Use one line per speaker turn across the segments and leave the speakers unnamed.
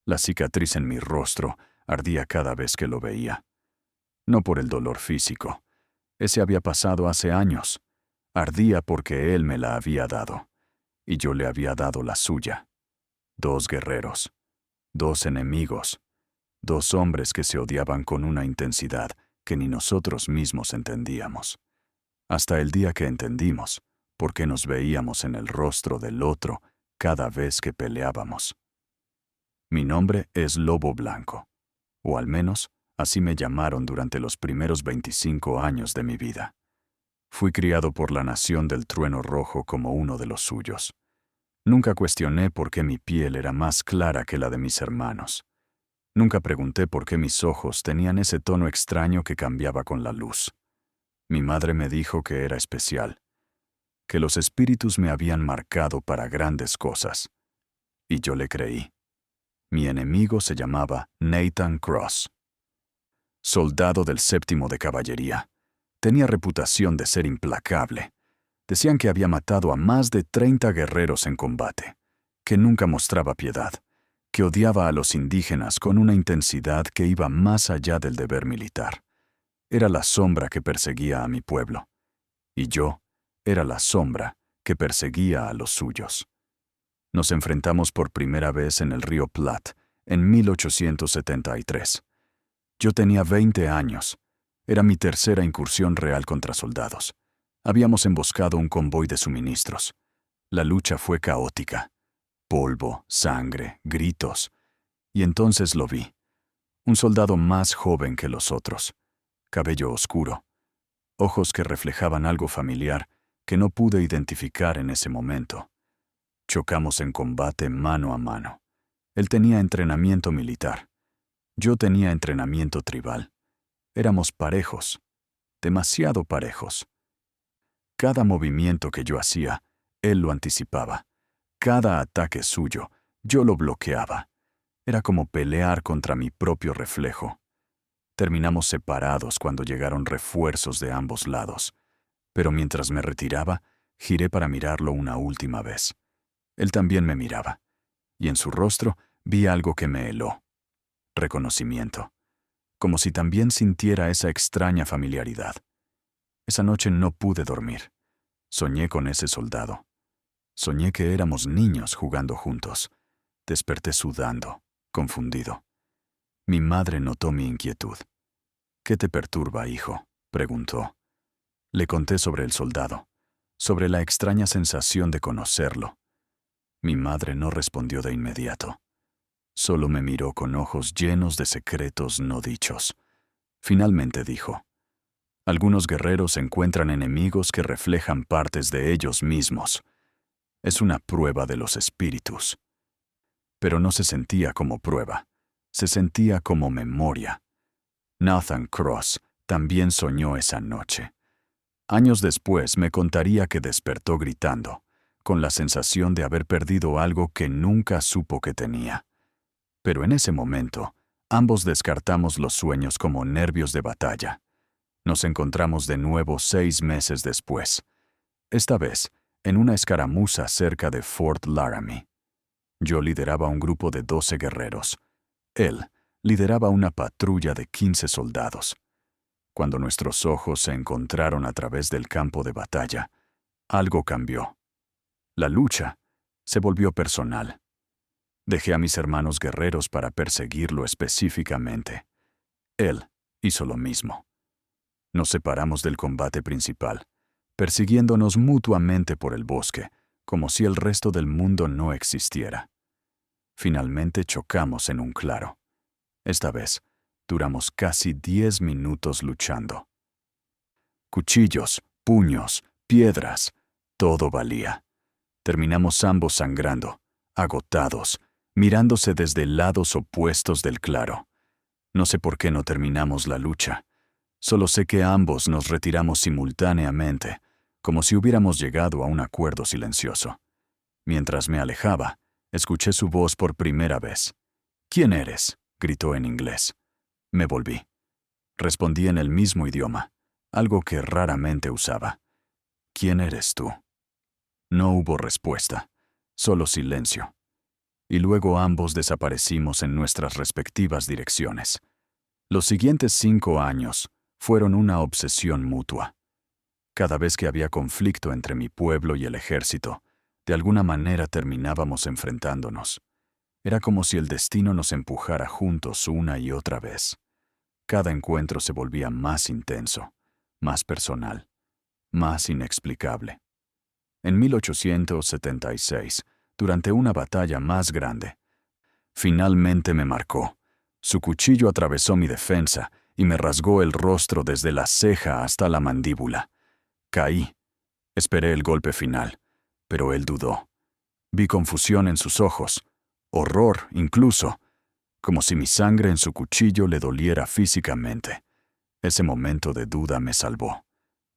La cicatriz en mi rostro ardía cada vez que lo veía. No por el dolor físico. Ese había pasado hace años. Ardía porque él me la había dado, y yo le había dado la suya. 2 guerreros, 2 enemigos, 2 hombres que se odiaban con una intensidad que ni nosotros mismos entendíamos. Hasta el día que entendimos por qué nos veíamos en el rostro del otro cada vez que peleábamos. Mi nombre es Lobo Blanco, o al menos así me llamaron durante los primeros 25 años de mi vida. Fui criado por la nación del trueno rojo como uno de los suyos. Nunca cuestioné por qué mi piel era más clara que la de mis hermanos. Nunca pregunté por qué mis ojos tenían ese tono extraño que cambiaba con la luz. Mi madre me dijo que era especial, que los espíritus me habían marcado para grandes cosas. Y yo le creí. Mi enemigo se llamaba Nathan Cross. Soldado del 7º de caballería. Tenía reputación de ser implacable. Decían que había matado a más de 30 guerreros en combate, que nunca mostraba piedad, que odiaba a los indígenas con una intensidad que iba más allá del deber militar. Era la sombra que perseguía a mi pueblo, y yo era la sombra que perseguía a los suyos. Nos enfrentamos por primera vez en el río Platte en 1873. Yo tenía 20 años. Era mi tercera incursión real contra soldados. Habíamos emboscado un convoy de suministros. La lucha fue caótica. Polvo, sangre, gritos. Y entonces lo vi. Un soldado más joven que los otros. Cabello oscuro. Ojos que reflejaban algo familiar que no pude identificar en ese momento. Chocamos en combate mano a mano. Él tenía entrenamiento militar. Yo tenía entrenamiento tribal. Éramos parejos. Demasiado parejos. Cada movimiento que yo hacía, él lo anticipaba. Cada ataque suyo, yo lo bloqueaba. Era como pelear contra mi propio reflejo. Terminamos separados cuando llegaron refuerzos de ambos lados. Pero mientras me retiraba, giré para mirarlo una última vez. Él también me miraba. Y en su rostro vi algo que me heló. Reconocimiento. Como si también sintiera esa extraña familiaridad. Esa noche no pude dormir. Soñé con ese soldado. Soñé que éramos niños jugando juntos. Desperté sudando, confundido. Mi madre notó mi inquietud. «¿Qué te perturba, hijo?», preguntó. Le conté sobre el soldado, sobre la extraña sensación de conocerlo. Mi madre no respondió de inmediato. Solo me miró con ojos llenos de secretos no dichos. Finalmente dijo: «Algunos guerreros encuentran enemigos que reflejan partes de ellos mismos. Es una prueba de los espíritus». Pero no se sentía como prueba. Se sentía como memoria. Nathan Cross también soñó esa noche. Años después me contaría que despertó gritando, con la sensación de haber perdido algo que nunca supo que tenía. Pero en ese momento, ambos descartamos los sueños como nervios de batalla. Nos encontramos de nuevo 6 meses después. Esta vez, en una escaramuza cerca de Fort Laramie. Yo lideraba un grupo de 12 guerreros. Él lideraba una patrulla de 15 soldados. Cuando nuestros ojos se encontraron a través del campo de batalla, algo cambió. La lucha se volvió personal. Dejé a mis hermanos guerreros para perseguirlo específicamente. Él hizo lo mismo. Nos separamos del combate principal, persiguiéndonos mutuamente por el bosque, como si el resto del mundo no existiera. Finalmente chocamos en un claro. Esta vez, duramos casi 10 minutos luchando. Cuchillos, puños, piedras, todo valía. Terminamos ambos sangrando, agotados, mirándose desde lados opuestos del claro. No sé por qué no terminamos la lucha. Solo sé que ambos nos retiramos simultáneamente, como si hubiéramos llegado a un acuerdo silencioso. Mientras me alejaba, escuché su voz por primera vez. «¿Quién eres?», gritó en inglés. Me volví. Respondí en el mismo idioma, algo que raramente usaba. «¿Quién eres tú?». No hubo respuesta, solo silencio. y luego ambos desaparecimos en nuestras respectivas direcciones. Los siguientes 5 años fueron una obsesión mutua. Cada vez que había conflicto entre mi pueblo y el ejército, de alguna manera terminábamos enfrentándonos. Era como si el destino nos empujara juntos una y otra vez. Cada encuentro se volvía más intenso, más personal, más inexplicable. En 1876, durante una batalla más grande, finalmente me marcó. Su cuchillo atravesó mi defensa y me rasgó el rostro desde la ceja hasta la mandíbula. Caí. Esperé el golpe final, pero él dudó. Vi confusión en sus ojos, horror incluso, como si mi sangre en su cuchillo le doliera físicamente. Ese momento de duda me salvó.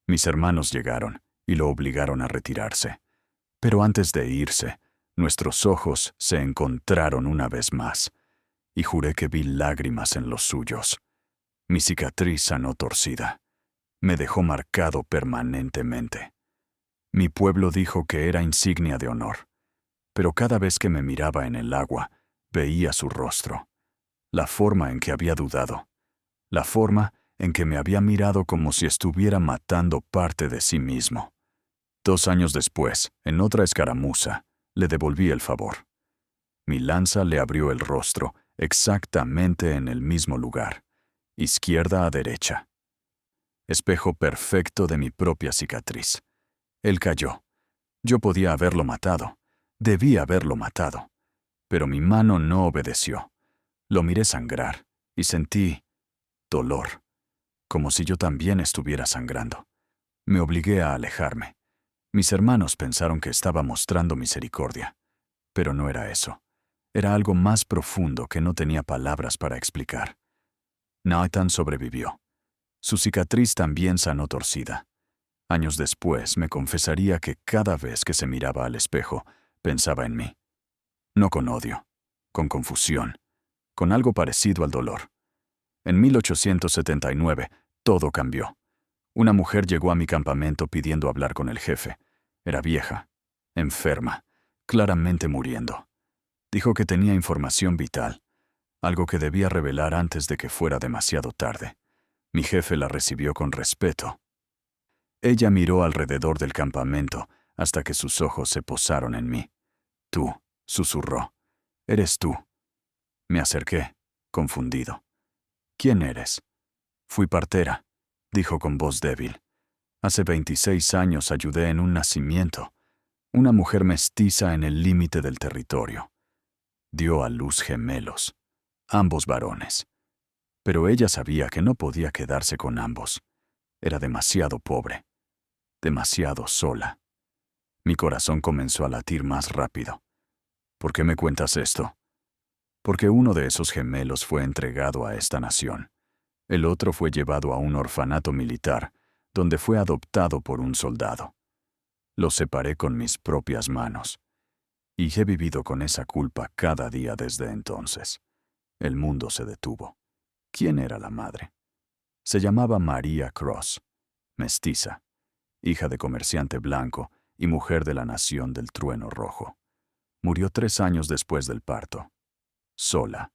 Mis hermanos llegaron y lo obligaron a retirarse. Pero antes de irse, nuestros ojos se encontraron una vez más, y juré que vi lágrimas en los suyos. Mi cicatriz sanó torcida. Me dejó marcado permanentemente. Mi pueblo dijo que era insignia de honor, pero cada vez que me miraba en el agua, veía su rostro, la forma en que había dudado, la forma en que me había mirado como si estuviera matando parte de sí mismo. 2 años después, en otra escaramuza, le devolví el favor. Mi lanza le abrió el rostro exactamente en el mismo lugar, izquierda a derecha. Espejo perfecto de mi propia cicatriz. Él cayó. Yo podía haberlo matado. Debía haberlo matado. Pero mi mano no obedeció. Lo miré sangrar y sentí dolor, como si yo también estuviera sangrando. Me obligué a alejarme. Mis hermanos pensaron que estaba mostrando misericordia, pero no era eso. Era algo más profundo que no tenía palabras para explicar. Nathan sobrevivió. Su cicatriz también sanó torcida. Años después me confesaría que cada vez que se miraba al espejo, pensaba en mí. No con odio, con confusión, con algo parecido al dolor. En 1879, todo cambió. Una mujer llegó a mi campamento pidiendo hablar con el jefe. Era vieja, enferma, claramente muriendo. Dijo que tenía información vital, algo que debía revelar antes de que fuera demasiado tarde. Mi jefe la recibió con respeto. Ella miró alrededor del campamento hasta que sus ojos se posaron en mí. Tú, susurró. Eres tú. Me acerqué, confundido. ¿Quién eres? Fui partera, dijo con voz débil. Hace 26 años ayudé en un nacimiento. Una mujer mestiza en el límite del territorio. Dio a luz gemelos, ambos varones. Pero ella sabía que no podía quedarse con ambos. Era demasiado pobre, demasiado sola. Mi corazón comenzó a latir más rápido. ¿Por qué me cuentas esto? Porque uno de esos gemelos fue entregado a esta nación. El otro fue llevado a un orfanato militar, donde fue adoptado por un soldado. Lo separé con mis propias manos. Y he vivido con esa culpa cada día desde entonces. El mundo se detuvo. ¿Quién era la madre? Se llamaba María Cross, mestiza, hija de comerciante blanco y mujer de la nación del trueno rojo. Murió 3 años después del parto. Sola,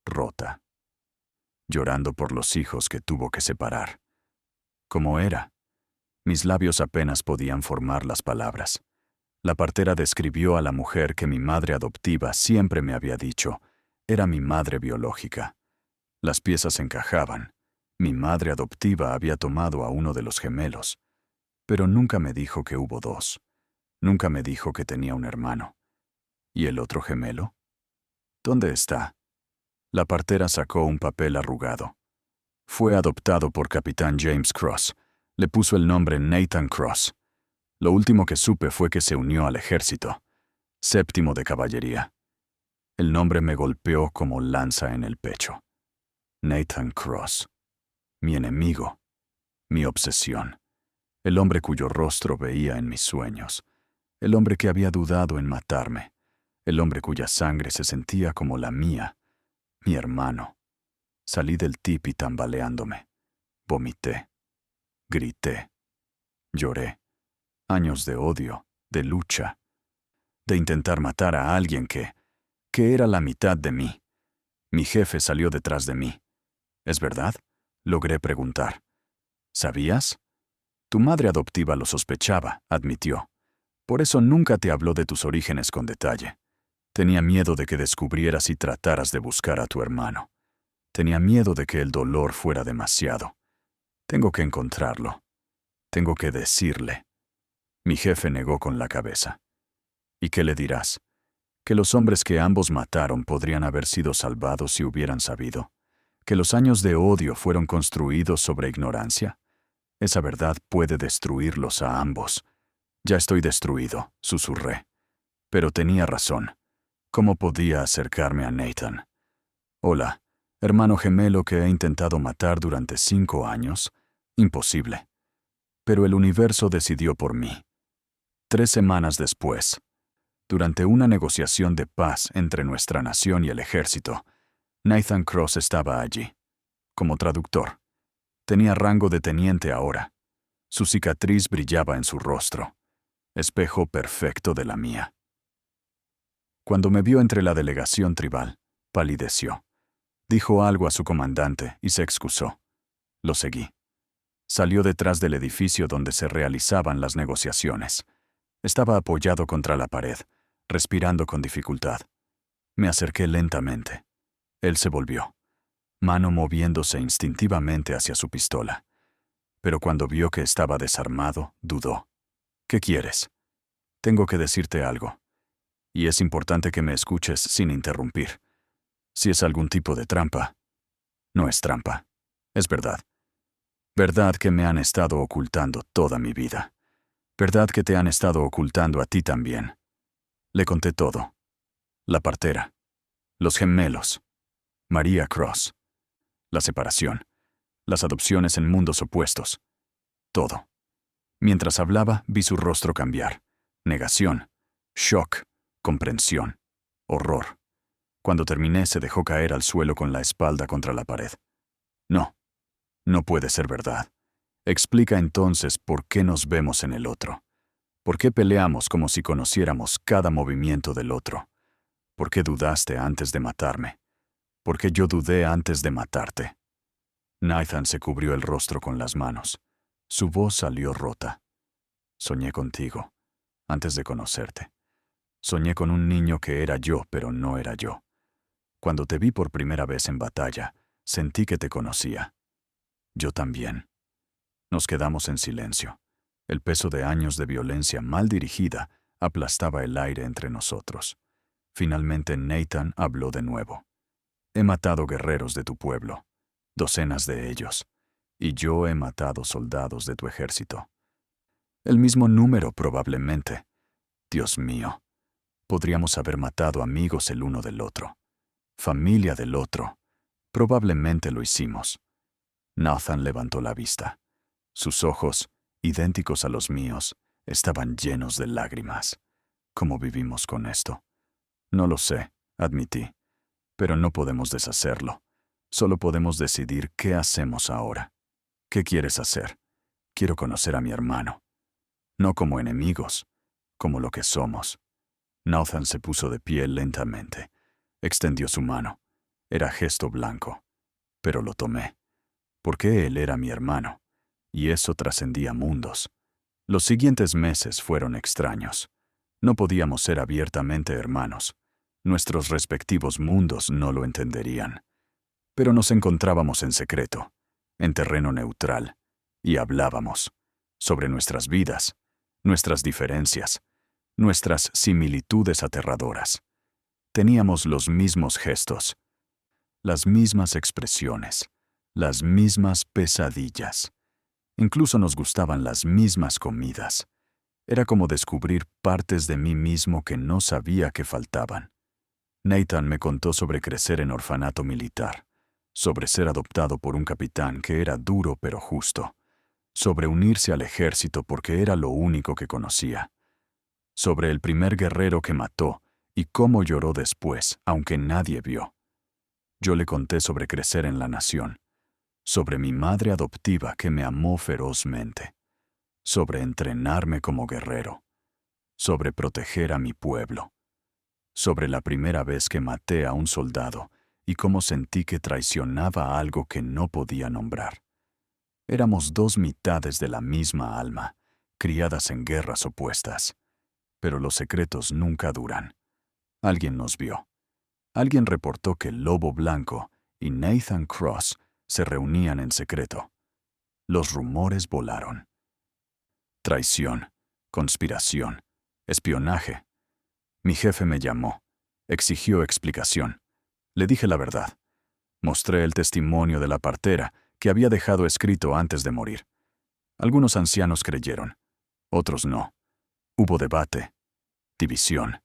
rota, llorando por los hijos que tuvo que separar. ¿Cómo era? Mis labios apenas podían formar las palabras. La partera describió a la mujer que mi madre adoptiva siempre me había dicho. Era mi madre biológica. Las piezas encajaban. Mi madre adoptiva había tomado a uno de los gemelos. Pero nunca me dijo que hubo 2. Nunca me dijo que tenía un hermano. ¿Y el otro gemelo? ¿Dónde está? La partera sacó un papel arrugado. Fue adoptado por Capitán James Cross. Le puso el nombre Nathan Cross. Lo último que supe fue que se unió al ejército. 7º de caballería. El nombre me golpeó como lanza en el pecho. Nathan Cross. Mi enemigo. Mi obsesión. El hombre cuyo rostro veía en mis sueños. El hombre que había dudado en matarme. El hombre cuya sangre se sentía como la mía. Mi hermano. Salí del tipi tambaleándome. Vomité. Grité. Lloré. Años de odio, de lucha, de intentar matar a alguien que que era la mitad de mí. Mi jefe salió detrás de mí. ¿Es verdad? Logré preguntar. ¿Sabías? Tu madre adoptiva lo sospechaba, admitió. Por eso nunca te habló de tus orígenes con detalle. Tenía miedo de que descubrieras y trataras de buscar a tu hermano. Tenía miedo de que el dolor fuera demasiado. Tengo que encontrarlo. Tengo que decirle. Mi jefe negó con la cabeza. ¿Y qué le dirás? ¿Que los hombres que ambos mataron podrían haber sido salvados si hubieran sabido? ¿Que los años de odio fueron construidos sobre ignorancia? Esa verdad puede destruirlos a ambos. Ya estoy destruido, susurré. Pero tenía razón. ¿Cómo podía acercarme a Nathan? Hola, hermano gemelo que he intentado matar durante 5 años. Imposible. Pero el universo decidió por mí. 3 semanas después, durante una negociación de paz entre nuestra nación y el ejército, Nathan Cross estaba allí, como traductor. Tenía rango de teniente ahora. Su cicatriz brillaba en su rostro, espejo perfecto de la mía. Cuando me vio entre la delegación tribal, palideció. Dijo algo a su comandante y se excusó. Lo seguí. Salió detrás del edificio donde se realizaban las negociaciones. Estaba apoyado contra la pared, respirando con dificultad. Me acerqué lentamente. Él se volvió, mano moviéndose instintivamente hacia su pistola. Pero cuando vio que estaba desarmado, dudó. ¿Qué quieres? Tengo que decirte algo. Y es importante que me escuches sin interrumpir. Si es algún tipo de trampa, no es trampa. Es verdad. Verdad que me han estado ocultando toda mi vida. Verdad que te han estado ocultando a ti también. Le conté todo. La partera. Los gemelos. María Cross. La separación. Las adopciones en mundos opuestos. Todo. Mientras hablaba, vi su rostro cambiar. Negación. Shock. Comprensión. Horror. Cuando terminé, se dejó caer al suelo con la espalda contra la pared. No. No puede ser verdad. Explica entonces por qué nos vemos en el otro. ¿Por qué peleamos como si conociéramos cada movimiento del otro? ¿Por qué dudaste antes de matarme? ¿Por qué yo dudé antes de matarte? Nathan se cubrió el rostro con las manos. Su voz salió rota. Soñé contigo, antes de conocerte. Soñé con un niño que era yo, pero no era yo. Cuando te vi por primera vez en batalla, sentí que te conocía. Yo también. Nos quedamos en silencio. El peso de años de violencia mal dirigida aplastaba el aire entre nosotros. Finalmente Nathan habló de nuevo. He matado guerreros de tu pueblo, docenas de ellos, y yo he matado soldados de tu ejército. El mismo número probablemente. Dios mío, podríamos haber matado amigos el uno del otro, familia del otro. Probablemente lo hicimos. Nathan levantó la vista. Sus ojos, idénticos a los míos, estaban llenos de lágrimas. ¿Cómo vivimos con esto? No lo sé, admití. Pero no podemos deshacerlo. Solo podemos decidir qué hacemos ahora. ¿Qué quieres hacer? Quiero conocer a mi hermano. No como enemigos, como lo que somos. Nathan se puso de pie lentamente. Extendió su mano. Era gesto blanco. Pero lo tomé. Porque él era mi hermano. Y eso trascendía mundos. Los siguientes meses fueron extraños. No podíamos ser abiertamente hermanos. Nuestros respectivos mundos no lo entenderían. Pero nos encontrábamos en secreto, en terreno neutral, y hablábamos sobre nuestras vidas, nuestras diferencias, nuestras similitudes aterradoras. Teníamos los mismos gestos, las mismas expresiones, las mismas pesadillas. Incluso nos gustaban las mismas comidas. Era como descubrir partes de mí mismo que no sabía que faltaban. Nathan me contó sobre crecer en orfanato militar, sobre ser adoptado por un capitán que era duro pero justo, sobre unirse al ejército porque era lo único que conocía, sobre el primer guerrero que mató y cómo lloró después, aunque nadie vio. Yo le conté sobre crecer en la nación, sobre mi madre adoptiva que me amó ferozmente, sobre entrenarme como guerrero, sobre proteger a mi pueblo. sobre la primera vez que maté a un soldado y cómo sentí que traicionaba a algo que no podía nombrar. Éramos dos mitades de la misma alma, criadas en guerras opuestas. Pero los secretos nunca duran. Alguien nos vio. Alguien reportó que Lobo Blanco y Nathan Cross se reunían en secreto. Los rumores volaron. Traición, conspiración, espionaje. Mi jefe me llamó, exigió explicación. Le dije la verdad. Mostré el testimonio de la partera que había dejado escrito antes de morir. Algunos ancianos creyeron, otros no. Hubo debate, división.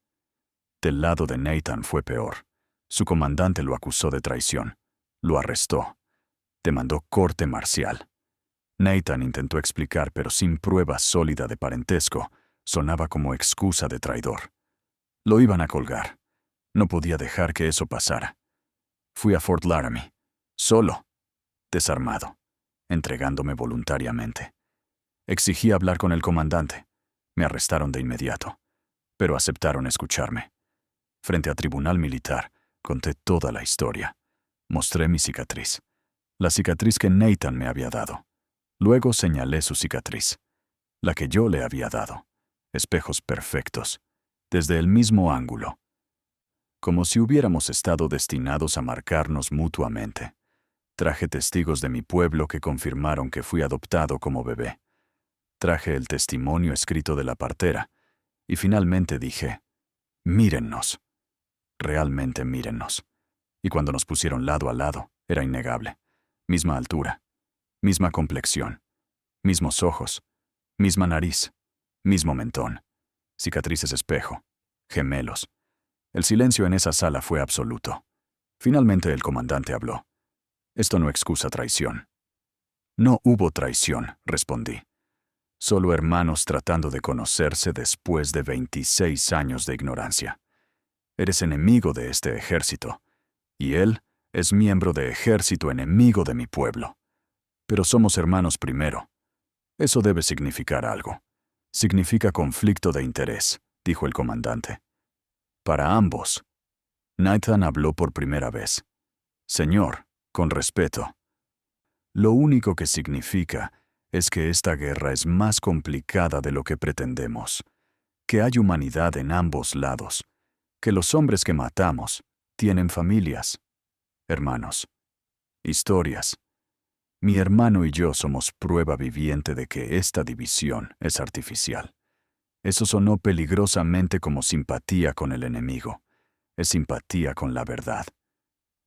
Del lado de Nathan fue peor. Su comandante lo acusó de traición. Lo arrestó. Demandó corte marcial. Nathan intentó explicar, pero sin prueba sólida de parentesco, sonaba como excusa de traidor. Lo iban a colgar. No podía dejar que eso pasara. Fui a Fort Laramie, solo, desarmado, entregándome voluntariamente. Exigí hablar con el comandante. Me arrestaron de inmediato, pero aceptaron escucharme. Frente a tribunal militar, conté toda la historia. Mostré mi cicatriz, la cicatriz que Nathan me había dado. Luego señalé su cicatriz, la que yo le había dado. Espejos perfectos, desde el mismo ángulo. Como si hubiéramos estado destinados a marcarnos mutuamente. Traje testigos de mi pueblo que confirmaron que fui adoptado como bebé. Traje el testimonio escrito de la partera, y finalmente dije, mírennos. Realmente mírennos. Y cuando nos pusieron lado a lado, era innegable. Misma altura, misma complexión, mismos ojos, misma nariz, mismo mentón, cicatrices espejo, gemelos. El silencio en esa sala fue absoluto. Finalmente el comandante habló. Esto no excusa traición. No hubo traición, respondí. Solo hermanos tratando de conocerse después de 26 años de ignorancia. Eres enemigo de este ejército, y él es miembro de ejército enemigo de mi pueblo. Pero somos hermanos primero. Eso debe significar algo. Significa conflicto de interés, dijo el comandante. Para ambos. Nathan habló por primera vez. Señor, con respeto. Lo único que significa es que esta guerra es más complicada de lo que pretendemos, que hay humanidad en ambos lados, que los hombres que matamos tienen familias, hermanos, historias. Mi hermano y yo somos prueba viviente de que esta división es artificial. Eso sonó peligrosamente como simpatía con el enemigo. Es simpatía con la verdad.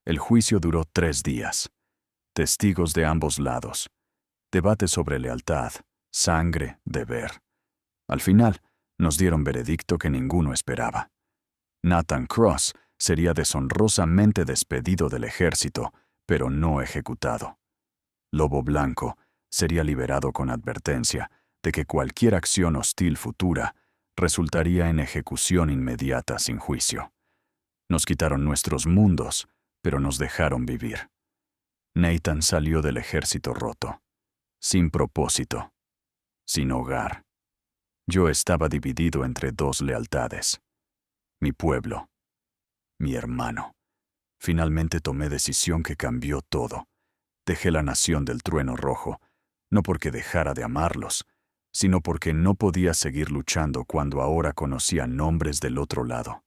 El juicio duró 3 días. Testigos de ambos lados. Debate sobre lealtad, sangre, deber. Al final, nos dieron veredicto que ninguno esperaba. Nathan Cross sería deshonrosamente despedido del ejército, pero no ejecutado. Lobo Blanco sería liberado con advertencia de que cualquier acción hostil futura resultaría en ejecución inmediata sin juicio. Nos quitaron nuestros mundos, pero nos dejaron vivir. Nathan salió del ejército roto, sin propósito, sin hogar. Yo estaba dividido entre 2 lealtades. Mi pueblo, mi hermano. Finalmente tomé decisión que cambió todo. Dejé la nación del trueno rojo, no porque dejara de amarlos, sino porque no podía seguir luchando cuando ahora conocía nombres del otro lado.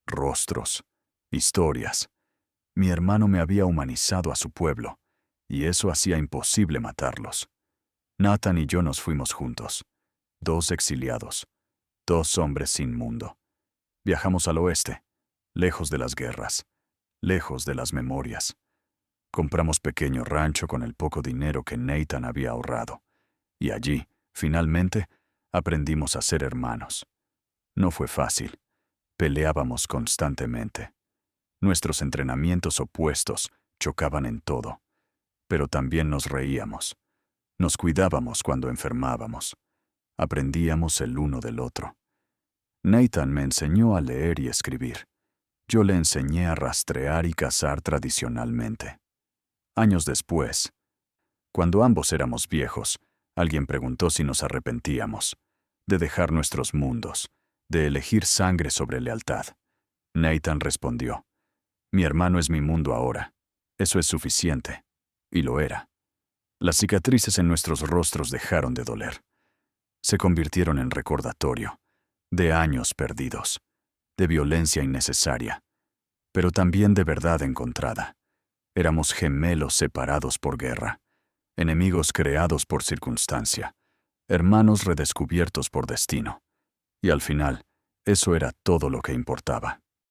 Rostros, historias. Mi hermano me había humanizado a su pueblo, y eso hacía imposible matarlos. Nathan y yo nos fuimos juntos, 2 exiliados, 2 hombres sin mundo. Viajamos al oeste, lejos de las guerras, lejos de las memorias. Compramos pequeño rancho con el poco dinero que Nathan había ahorrado, y allí, finalmente, aprendimos a ser hermanos. No fue fácil. Peleábamos constantemente. Nuestros entrenamientos opuestos chocaban en todo, pero también nos reíamos. Nos cuidábamos cuando enfermábamos. Aprendíamos el uno del otro. Nathan me enseñó a leer y escribir. Yo le enseñé a rastrear y cazar tradicionalmente. Años después, cuando ambos éramos viejos, alguien preguntó si nos arrepentíamos de dejar nuestros mundos, de elegir sangre sobre lealtad. Nathan respondió. Mi hermano es mi mundo ahora. Eso es suficiente. Y lo era. Las cicatrices en nuestros rostros dejaron de doler. Se convirtieron en recordatorio de años perdidos, de violencia innecesaria, pero también de verdad encontrada. Éramos gemelos separados por guerra, enemigos creados por circunstancia, hermanos redescubiertos por destino. Y al final, eso era todo lo que importaba.